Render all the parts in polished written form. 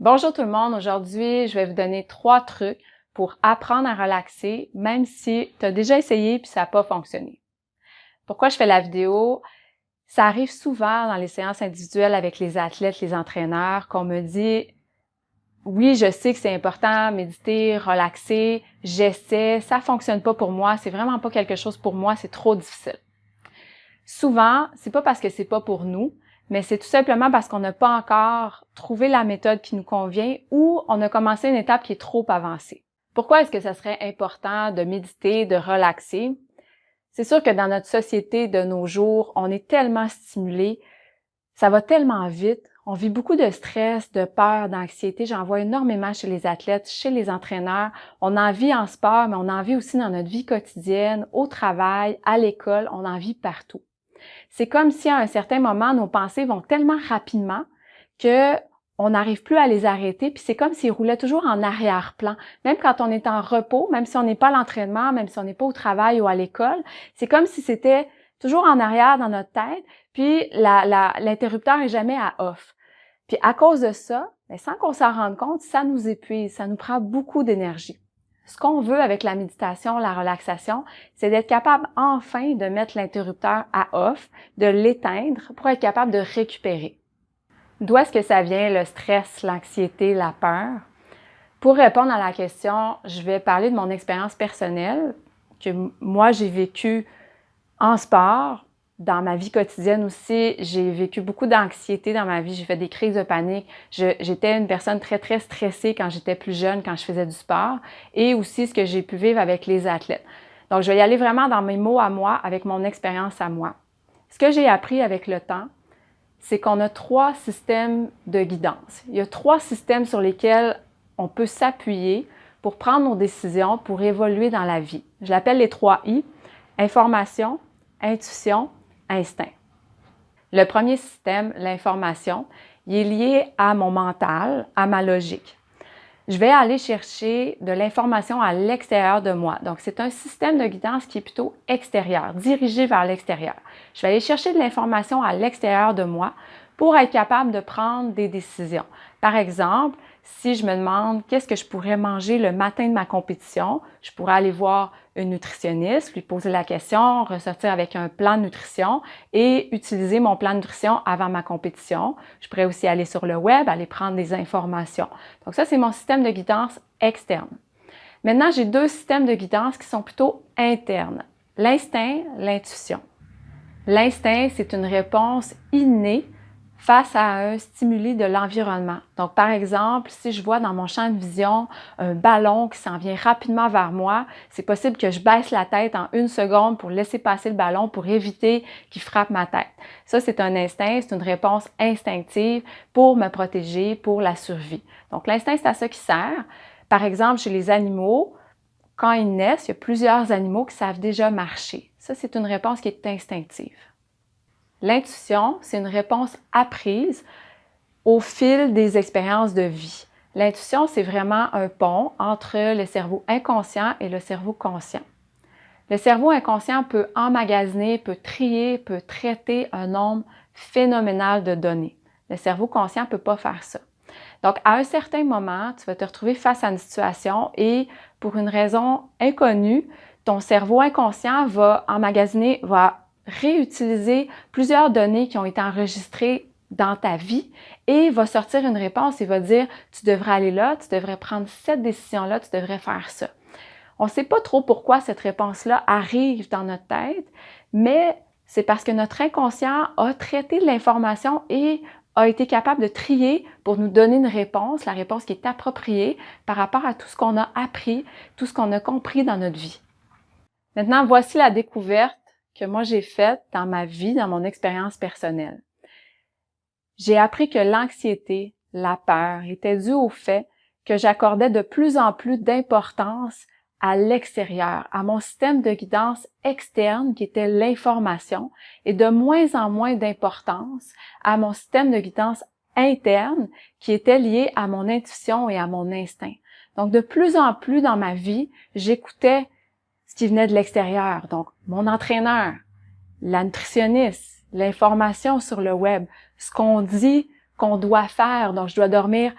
Bonjour tout le monde, aujourd'hui je vais vous donner 3 trucs pour apprendre à relaxer même si tu as déjà essayé puis ça n'a pas fonctionné. Pourquoi je fais la vidéo? Ça arrive souvent dans les séances individuelles avec les athlètes, les entraîneurs, qu'on me dit « Oui, je sais que c'est important, méditer, relaxer, j'essaie, ça fonctionne pas pour moi, c'est vraiment pas quelque chose pour moi, c'est trop difficile. » Souvent, c'est pas parce que c'est pas pour nous, mais c'est tout simplement parce qu'on n'a pas encore trouvé la méthode qui nous convient ou on a commencé une étape qui est trop avancée. Pourquoi est-ce que ça serait important de méditer, de relaxer? C'est sûr que dans notre société de nos jours, on est tellement stimulé, ça va tellement vite, on vit beaucoup de stress, de peur, d'anxiété. J'en vois énormément chez les athlètes, chez les entraîneurs. On en vit en sport, mais on en vit aussi dans notre vie quotidienne, au travail, à l'école, on en vit partout. C'est comme si à un certain moment, nos pensées vont tellement rapidement que on n'arrive plus à les arrêter, puis c'est comme s'ils roulaient toujours en arrière-plan. Même quand on est en repos, même si on n'est pas à l'entraînement, même si on n'est pas au travail ou à l'école, c'est comme si c'était toujours en arrière dans notre tête, puis l'interrupteur est jamais à off. Puis à cause de ça, sans qu'on s'en rende compte, ça nous épuise, ça nous prend beaucoup d'énergie. Ce qu'on veut avec la méditation, la relaxation, c'est d'être capable enfin de mettre l'interrupteur à off, de l'éteindre pour être capable de récupérer. D'où est-ce que ça vient le stress, l'anxiété, la peur? Pour répondre à la question, je vais parler de mon expérience personnelle que moi j'ai vécue en sport, dans ma vie quotidienne aussi. J'ai vécu beaucoup d'anxiété dans ma vie, j'ai fait des crises de panique. J'étais une personne très stressée quand j'étais plus jeune, quand je faisais du sport, et aussi ce que j'ai pu vivre avec les athlètes. Donc, je vais y aller vraiment dans mes mots à moi, avec mon expérience à moi. Ce que j'ai appris avec le temps, c'est qu'on a 3 systèmes de guidance. Il y a 3 systèmes sur lesquels on peut s'appuyer pour prendre nos décisions, pour évoluer dans la vie. Je l'appelle les 3 I, information, intuition, instinct. Le premier système, l'information, il est lié à mon mental, à ma logique. Je vais aller chercher de l'information à l'extérieur de moi. Donc, c'est un système de guidance qui est plutôt extérieur, dirigé vers l'extérieur. Je vais aller chercher de l'information à l'extérieur de moi pour être capable de prendre des décisions. Par exemple, si je me demande qu'est-ce que je pourrais manger le matin de ma compétition, je pourrais aller voir une nutritionniste, lui poser la question, ressortir avec un plan de nutrition et utiliser mon plan de nutrition avant ma compétition. Je pourrais aussi aller sur le web, aller prendre des informations. Donc ça, c'est mon système de guidance externe. Maintenant, j'ai 2 systèmes de guidance qui sont plutôt internes. L'instinct, l'intuition. L'instinct, c'est une réponse innée face à un stimuli de l'environnement. Donc, par exemple, si je vois dans mon champ de vision un ballon qui s'en vient rapidement vers moi, c'est possible que je baisse la tête en 1 seconde pour laisser passer le ballon pour éviter qu'il frappe ma tête. Ça, c'est un instinct, c'est une réponse instinctive pour me protéger, pour la survie. Donc, l'instinct, c'est à ça qui sert. Par exemple, chez les animaux, quand ils naissent, il y a plusieurs animaux qui savent déjà marcher. Ça, c'est une réponse qui est instinctive. L'intuition, c'est une réponse apprise au fil des expériences de vie. L'intuition, c'est vraiment un pont entre le cerveau inconscient et le cerveau conscient. Le cerveau inconscient peut emmagasiner, peut trier, peut traiter un nombre phénoménal de données. Le cerveau conscient ne peut pas faire ça. Donc, à un certain moment, tu vas te retrouver face à une situation et pour une raison inconnue, ton cerveau inconscient va emmagasiner, va réutiliser plusieurs données qui ont été enregistrées dans ta vie et va sortir une réponse et va dire « tu devrais aller là, tu devrais prendre cette décision-là, tu devrais faire ça ». On ne sait pas trop pourquoi cette réponse-là arrive dans notre tête, mais c'est parce que notre inconscient a traité de l'information et a été capable de trier pour nous donner une réponse, la réponse qui est appropriée par rapport à tout ce qu'on a appris, tout ce qu'on a compris dans notre vie. Maintenant, voici la découverte que moi j'ai faite dans ma vie, dans mon expérience personnelle. J'ai appris que l'anxiété, la peur étaient dues au fait que j'accordais de plus en plus d'importance à l'extérieur, à mon système de guidance externe qui était l'information et de moins en moins d'importance à mon système de guidance interne qui était lié à mon intuition et à mon instinct. Donc, de plus en plus dans ma vie, j'écoutais ce qui venait de l'extérieur. Donc, mon entraîneur, la nutritionniste, l'information sur le web, ce qu'on dit qu'on doit faire. Donc, je dois dormir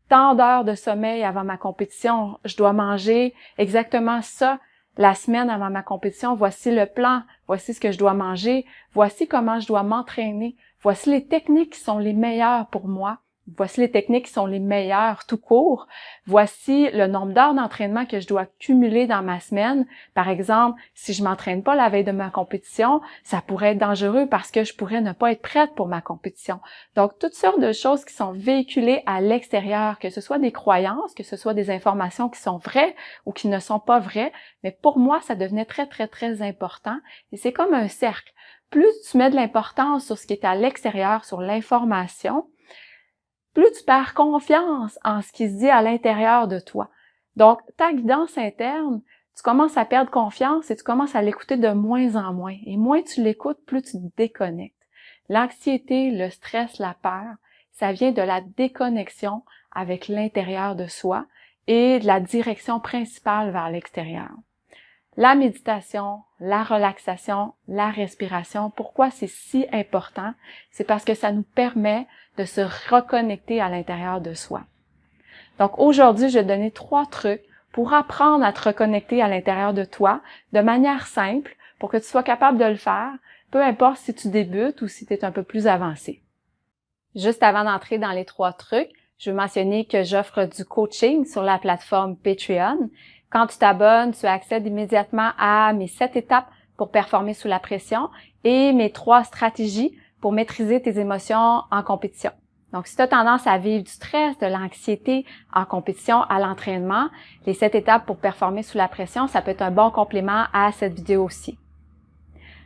tant d'heures de sommeil avant ma compétition. Je dois manger exactement ça la semaine avant ma compétition. Voici le plan. Voici ce que je dois manger. Voici comment je dois m'entraîner. Voici les techniques qui sont les meilleures pour moi. Voici les techniques qui sont les meilleures tout court. Voici le nombre d'heures d'entraînement que je dois cumuler dans ma semaine. Par exemple, si je m'entraîne pas la veille de ma compétition, ça pourrait être dangereux parce que je pourrais ne pas être prête pour ma compétition. Donc, toutes sortes de choses qui sont véhiculées à l'extérieur, que ce soit des croyances, que ce soit des informations qui sont vraies ou qui ne sont pas vraies. Mais pour moi, ça devenait très, très, très important. Et c'est comme un cercle. Plus tu mets de l'importance sur ce qui est à l'extérieur, sur l'information, plus tu perds confiance en ce qui se dit à l'intérieur de toi. Donc, ta guidance interne, tu commences à perdre confiance et tu commences à l'écouter de moins en moins. Et moins tu l'écoutes, plus tu te déconnectes. L'anxiété, le stress, la peur, ça vient de la déconnexion avec l'intérieur de soi et de la direction principale vers l'extérieur. La méditation, la relaxation, la respiration, pourquoi c'est si important? C'est parce que ça nous permet de se reconnecter à l'intérieur de soi. Donc aujourd'hui, je vais te donner 3 trucs pour apprendre à te reconnecter à l'intérieur de toi de manière simple pour que tu sois capable de le faire, peu importe si tu débutes ou si tu es un peu plus avancé. Juste avant d'entrer dans les 3 trucs, je veux mentionner que j'offre du coaching sur la plateforme Patreon. Quand tu t'abonnes, tu accèdes immédiatement à mes 7 étapes pour performer sous la pression et mes 3 stratégies pour maîtriser tes émotions en compétition. Donc, si tu as tendance à vivre du stress, de l'anxiété en compétition à l'entraînement, les 7 étapes pour performer sous la pression, ça peut être un bon complément à cette vidéo-ci.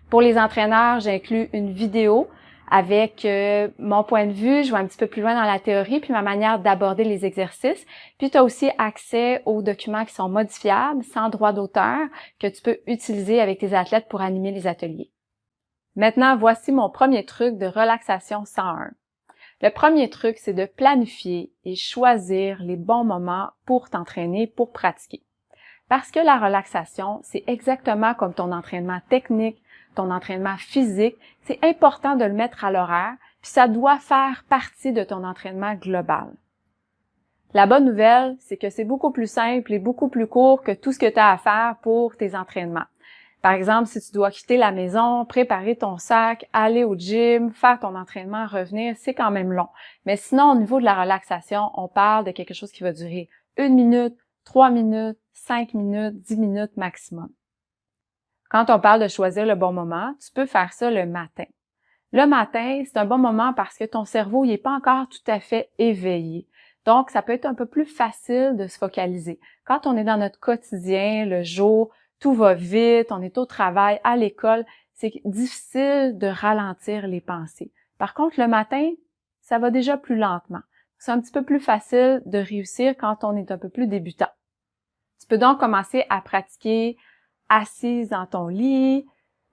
Pour les entraîneurs, j'inclus une vidéo avec mon point de vue, je vais un petit peu plus loin dans la théorie, puis ma manière d'aborder les exercices. Puis tu as aussi accès aux documents qui sont modifiables, sans droit d'auteur, que tu peux utiliser avec tes athlètes pour animer les ateliers. Maintenant, voici mon premier truc de relaxation 101. Le premier truc, c'est de planifier et choisir les bons moments pour t'entraîner, pour pratiquer. Parce que la relaxation, c'est exactement comme ton entraînement technique, ton entraînement physique, c'est important de le mettre à l'horaire, puis ça doit faire partie de ton entraînement global. La bonne nouvelle, c'est que c'est beaucoup plus simple et beaucoup plus court que tout ce que tu as à faire pour tes entraînements. Par exemple, si tu dois quitter la maison, préparer ton sac, aller au gym, faire ton entraînement, revenir, c'est quand même long. Mais sinon, au niveau de la relaxation, on parle de quelque chose qui va durer 1 minute, 3 minutes, 5 minutes, 10 minutes maximum. Quand on parle de choisir le bon moment, tu peux faire ça le matin. Le matin, c'est un bon moment parce que ton cerveau n'est pas encore tout à fait éveillé. Donc, ça peut être un peu plus facile de se focaliser. Quand on est dans notre quotidien, le jour, tout va vite, on est au travail, à l'école, c'est difficile de ralentir les pensées. Par contre, le matin, ça va déjà plus lentement. C'est un petit peu plus facile de réussir quand on est un peu plus débutant. Tu peux donc commencer à pratiquer assise dans ton lit,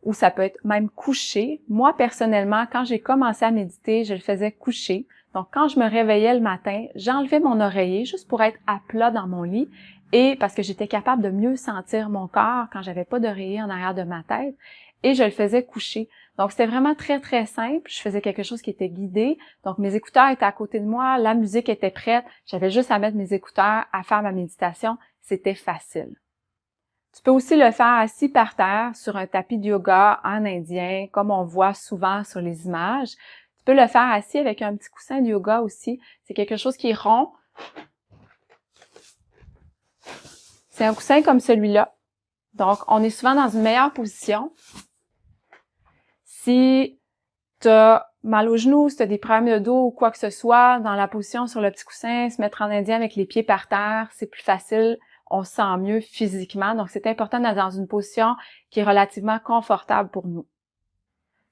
ou ça peut être même couché. Moi, personnellement, quand j'ai commencé à méditer, je le faisais couché. Donc, quand je me réveillais le matin, j'enlevais mon oreiller juste pour être à plat dans mon lit et parce que j'étais capable de mieux sentir mon corps quand j'avais pas d'oreiller en arrière de ma tête et je le faisais couché. Donc, c'était vraiment très, très simple. Je faisais quelque chose qui était guidé. Donc, mes écouteurs étaient à côté de moi, la musique était prête. J'avais juste à mettre mes écouteurs, à faire ma méditation. C'était facile. Tu peux aussi le faire assis par terre sur un tapis de yoga en indien, comme on voit souvent sur les images. Tu peux le faire assis avec un petit coussin de yoga aussi. C'est quelque chose qui est rond. C'est un coussin comme celui-là. Donc, on est souvent dans une meilleure position. Si tu as mal aux genoux, si tu as des problèmes de dos ou quoi que ce soit, dans la position sur le petit coussin, se mettre en indien avec les pieds par terre, c'est plus facile. On se sent mieux physiquement. Donc, c'est important d'être dans une position qui est relativement confortable pour nous.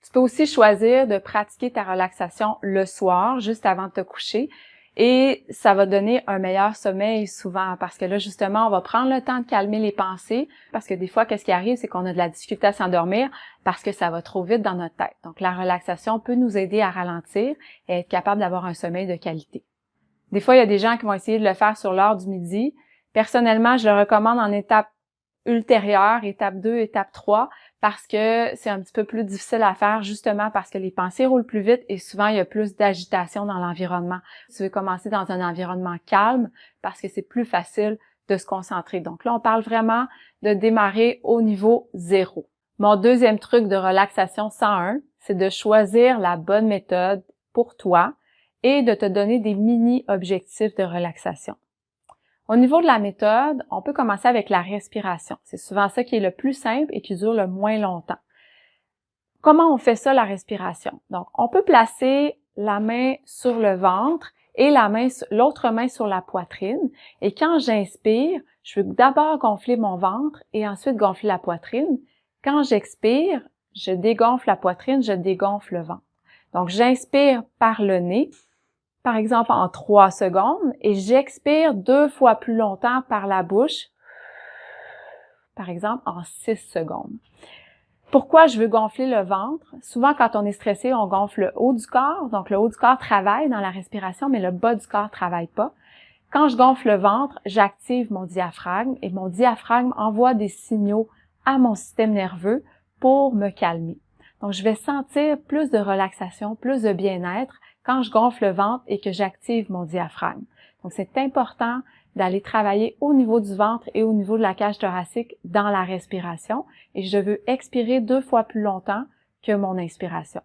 Tu peux aussi choisir de pratiquer ta relaxation le soir, juste avant de te coucher. Et ça va donner un meilleur sommeil souvent parce que là, justement, on va prendre le temps de calmer les pensées parce que des fois, qu'est-ce qui arrive, c'est qu'on a de la difficulté à s'endormir parce que ça va trop vite dans notre tête. Donc, la relaxation peut nous aider à ralentir et être capable d'avoir un sommeil de qualité. Des fois, il y a des gens qui vont essayer de le faire sur l'heure du midi. Personnellement, je le recommande en étape ultérieure, étape 2, étape 3, parce que c'est un petit peu plus difficile à faire justement parce que les pensées roulent plus vite et souvent il y a plus d'agitation dans l'environnement. Tu veux commencer dans un environnement calme parce que c'est plus facile de se concentrer. Donc là, on parle vraiment de démarrer au niveau 0. Mon deuxième truc de relaxation 101, c'est de choisir la bonne méthode pour toi et de te donner des mini-objectifs de relaxation. Au niveau de la méthode, on peut commencer avec la respiration. C'est souvent ça qui est le plus simple et qui dure le moins longtemps. Comment on fait ça, la respiration? Donc, on peut placer la main sur le ventre et l'autre main sur la poitrine. Et quand j'inspire, je veux d'abord gonfler mon ventre et ensuite gonfler la poitrine. Quand j'expire, je dégonfle la poitrine, je dégonfle le ventre. Donc, j'inspire par le nez, par exemple en 3 secondes, et j'expire 2 fois plus longtemps par la bouche, par exemple en 6 secondes. Pourquoi je veux gonfler le ventre? Souvent, quand on est stressé, on gonfle le haut du corps. Donc, le haut du corps travaille dans la respiration, mais le bas du corps travaille pas. Quand je gonfle le ventre, j'active mon diaphragme et mon diaphragme envoie des signaux à mon système nerveux pour me calmer. Donc, je vais sentir plus de relaxation, plus de bien-être quand je gonfle le ventre et que j'active mon diaphragme. Donc, c'est important d'aller travailler au niveau du ventre et au niveau de la cage thoracique dans la respiration. Et je veux expirer 2 fois plus longtemps que mon inspiration.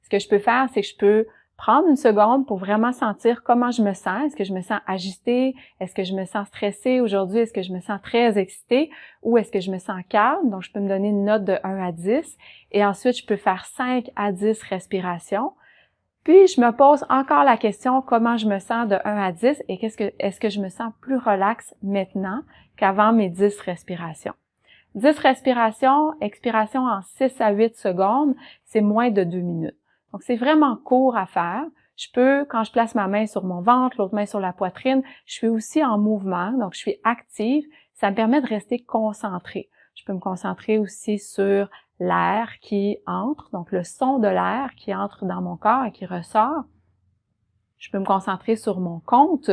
Ce que je peux faire, c'est que je peux prendre une seconde pour vraiment sentir comment je me sens. Est-ce que je me sens agitée? Est-ce que je me sens stressée aujourd'hui? Est-ce que je me sens très excitée? Ou est-ce que je me sens calme? Donc, je peux me donner une note de 1 à 10. Et ensuite, je peux faire 5 à 10 respirations. Puis, je me pose encore la question comment je me sens de 1 à 10 et est-ce que je me sens plus relax maintenant qu'avant mes 10 respirations. 10 respirations, expiration en 6 à 8 secondes, c'est moins de 2 minutes. Donc, c'est vraiment court à faire. Je peux, quand je place ma main sur mon ventre, l'autre main sur la poitrine, je suis aussi en mouvement, donc je suis active. Ça me permet de rester concentrée. Je peux me concentrer aussi sur l'air qui entre, donc le son de l'air qui entre dans mon corps et qui ressort. Je peux me concentrer sur mon compte.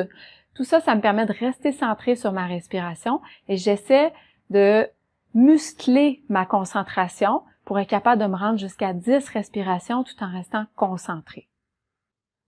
Tout ça, ça me permet de rester centré sur ma respiration et j'essaie de muscler ma concentration pour être capable de me rendre jusqu'à 10 respirations tout en restant concentré.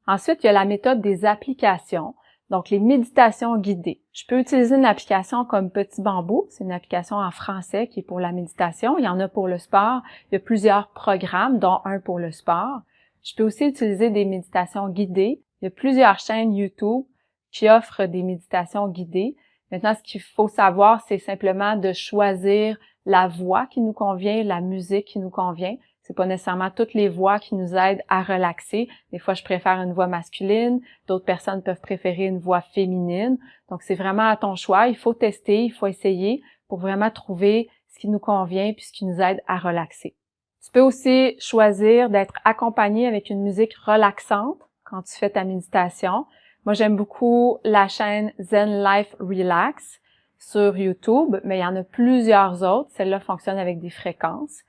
Ensuite, il y a la méthode des applications, donc les méditations guidées. Je peux utiliser une application comme Petit Bambou, c'est une application en français qui est pour la méditation. Il y en a pour le sport, il y a plusieurs programmes, dont un pour le sport. Je peux aussi utiliser des méditations guidées. Il y a plusieurs chaînes YouTube qui offrent des méditations guidées. Maintenant, ce qu'il faut savoir, c'est simplement de choisir la voix qui nous convient, la musique qui nous convient. C'est pas nécessairement toutes les voix qui nous aident à relaxer. Des fois, je préfère une voix masculine. D'autres personnes peuvent préférer une voix féminine. Donc, c'est vraiment à ton choix. Il faut tester, il faut essayer pour vraiment trouver ce qui nous convient puis ce qui nous aide à relaxer. Tu peux aussi choisir d'être accompagné avec une musique relaxante quand tu fais ta méditation. Moi, j'aime beaucoup la chaîne Zen Life Relax sur YouTube, mais il y en a plusieurs autres. Celle-là fonctionne avec des fréquences.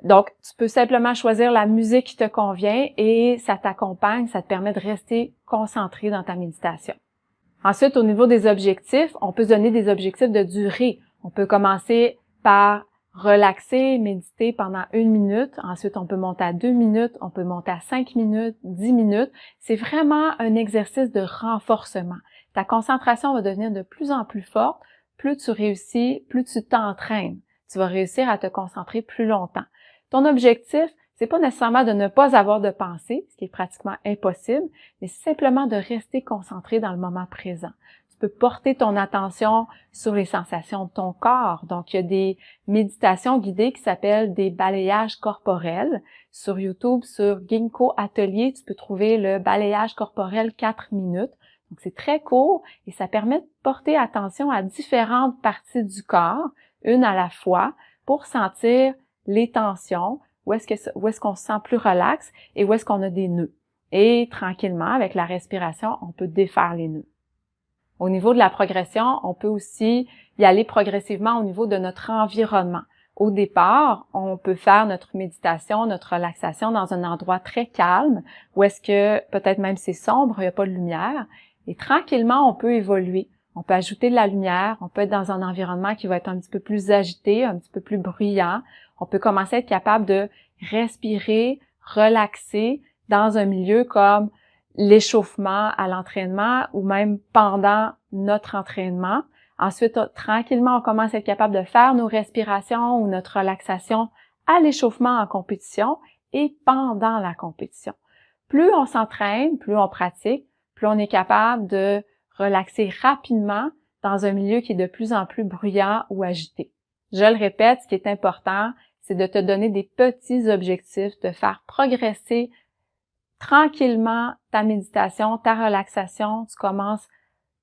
Donc, tu peux simplement choisir la musique qui te convient et ça t'accompagne, ça te permet de rester concentré dans ta méditation. Ensuite, au niveau des objectifs, on peut se donner des objectifs de durée. On peut commencer par relaxer, méditer pendant 1 minute. Ensuite, on peut monter à 2 minutes, on peut monter à 5 minutes, 10 minutes. C'est vraiment un exercice de renforcement. Ta concentration va devenir de plus en plus forte. Plus tu réussis, plus tu t'entraînes. Tu vas réussir à te concentrer plus longtemps. Ton objectif, c'est pas nécessairement de ne pas avoir de pensée, ce qui est pratiquement impossible, mais c'est simplement de rester concentré dans le moment présent. Tu peux porter ton attention sur les sensations de ton corps. Donc, il y a des méditations guidées qui s'appellent des balayages corporels. Sur YouTube, sur Ginkgo Atelier, tu peux trouver le balayage corporel 4 minutes. Donc, c'est très court et ça permet de porter attention à différentes parties du corps, une à la fois, pour sentir les tensions, où est-ce qu'on se sent plus relax et où est-ce qu'on a des nœuds. Et tranquillement, avec la respiration, on peut défaire les nœuds. Au niveau de la progression, on peut aussi y aller progressivement au niveau de notre environnement. Au départ, on peut faire notre méditation, notre relaxation dans un endroit très calme, où est-ce que peut-être même c'est sombre, il n'y a pas de lumière. Et tranquillement, on peut évoluer. On peut ajouter de la lumière, on peut être dans un environnement qui va être un petit peu plus agité, un petit peu plus bruyant. On peut commencer à être capable de respirer, relaxer dans un milieu comme l'échauffement à l'entraînement ou même pendant notre entraînement. Ensuite, tranquillement, on commence à être capable de faire nos respirations ou notre relaxation à l'échauffement en compétition et pendant la compétition. Plus on s'entraîne, plus on pratique, plus on est capable de relaxer rapidement dans un milieu qui est de plus en plus bruyant ou agité. Je le répète, ce qui est important, c'est de te donner des petits objectifs, de faire progresser tranquillement ta méditation, ta relaxation. Tu commences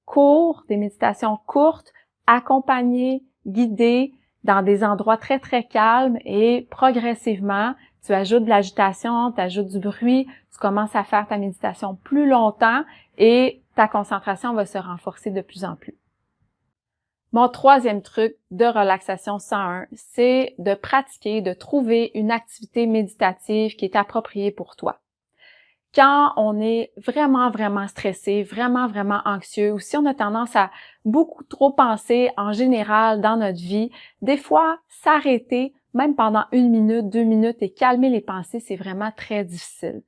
court, des méditations courtes, accompagnées, guidées, dans des endroits très, très calmes et progressivement, tu ajoutes de l'agitation, tu ajoutes du bruit, tu commences à faire ta méditation plus longtemps et ta concentration va se renforcer de plus en plus. Mon troisième truc de relaxation 101, c'est de pratiquer, de trouver une activité méditative qui est appropriée pour toi. Quand on est vraiment, vraiment stressé, vraiment, vraiment anxieux, ou si on a tendance à beaucoup trop penser en général dans notre vie, des fois, s'arrêter, même pendant 1 minute, 2 minutes et calmer les pensées, c'est vraiment très difficile.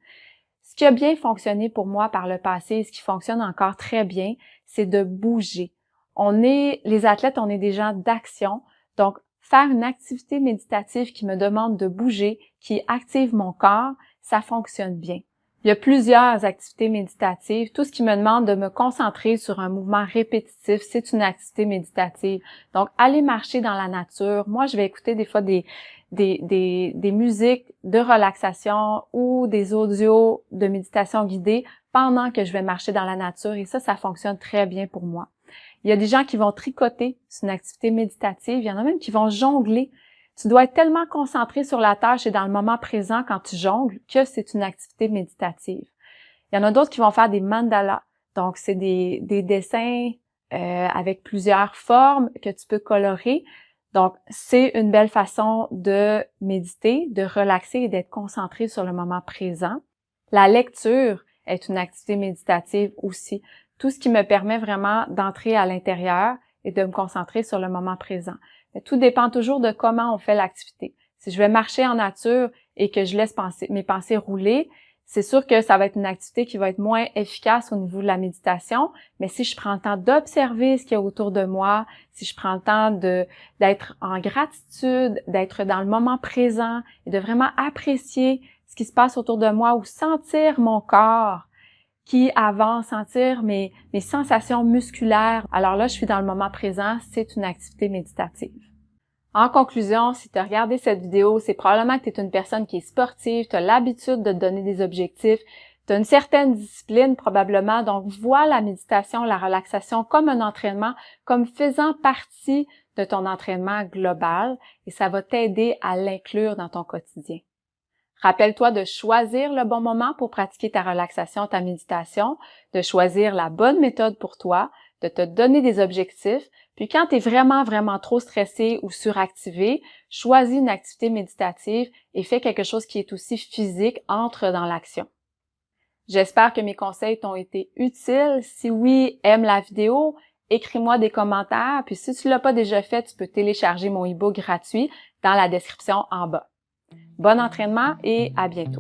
Ce qui a bien fonctionné pour moi par le passé et ce qui fonctionne encore très bien, c'est de bouger. Les athlètes, on est des gens d'action, donc faire une activité méditative qui me demande de bouger, qui active mon corps, ça fonctionne bien. Il y a plusieurs activités méditatives. Tout ce qui me demande de me concentrer sur un mouvement répétitif, c'est une activité méditative. Donc, aller marcher dans la nature. Moi, je vais écouter des fois des musiques de relaxation ou des audios de méditation guidée pendant que je vais marcher dans la nature. Et ça fonctionne très bien pour moi. Il y a des gens qui vont tricoter, c'est une activité méditative. Il y en a même qui vont jongler. Tu dois être tellement concentré sur la tâche et dans le moment présent quand tu jongles que c'est une activité méditative. Il y en a d'autres qui vont faire des mandalas. Donc, c'est des dessins avec plusieurs formes que tu peux colorer. Donc, c'est une belle façon de méditer, de relaxer et d'être concentré sur le moment présent. La lecture est une activité méditative aussi. Tout ce qui me permet vraiment d'entrer à l'intérieur et de me concentrer sur le moment présent. Mais tout dépend toujours de comment on fait l'activité. Si je vais marcher en nature et que je laisse mes pensées rouler, c'est sûr que ça va être une activité qui va être moins efficace au niveau de la méditation, mais si je prends le temps d'observer ce qu'il y a autour de moi, si je prends le temps d'être en gratitude, d'être dans le moment présent et de vraiment apprécier ce qui se passe autour de moi ou sentir mon corps qui avance, sentir mes sensations musculaires. Alors là, je suis dans le moment présent, c'est une activité méditative. En conclusion, si tu as regardé cette vidéo, c'est probablement que tu es une personne qui est sportive, tu as l'habitude de te donner des objectifs, tu as une certaine discipline probablement, donc vois la méditation, la relaxation comme un entraînement, comme faisant partie de ton entraînement global et ça va t'aider à l'inclure dans ton quotidien. Rappelle-toi de choisir le bon moment pour pratiquer ta relaxation, ta méditation, de choisir la bonne méthode pour toi, de te donner des objectifs. Puis quand tu es vraiment, vraiment trop stressé ou suractivé, choisis une activité méditative et fais quelque chose qui est aussi physique, entre dans l'action. J'espère que mes conseils t'ont été utiles. Si oui, aime la vidéo, écris-moi des commentaires. Puis si tu l'as pas déjà fait, tu peux télécharger mon e-book gratuit dans la description en bas. Bon entraînement et à bientôt!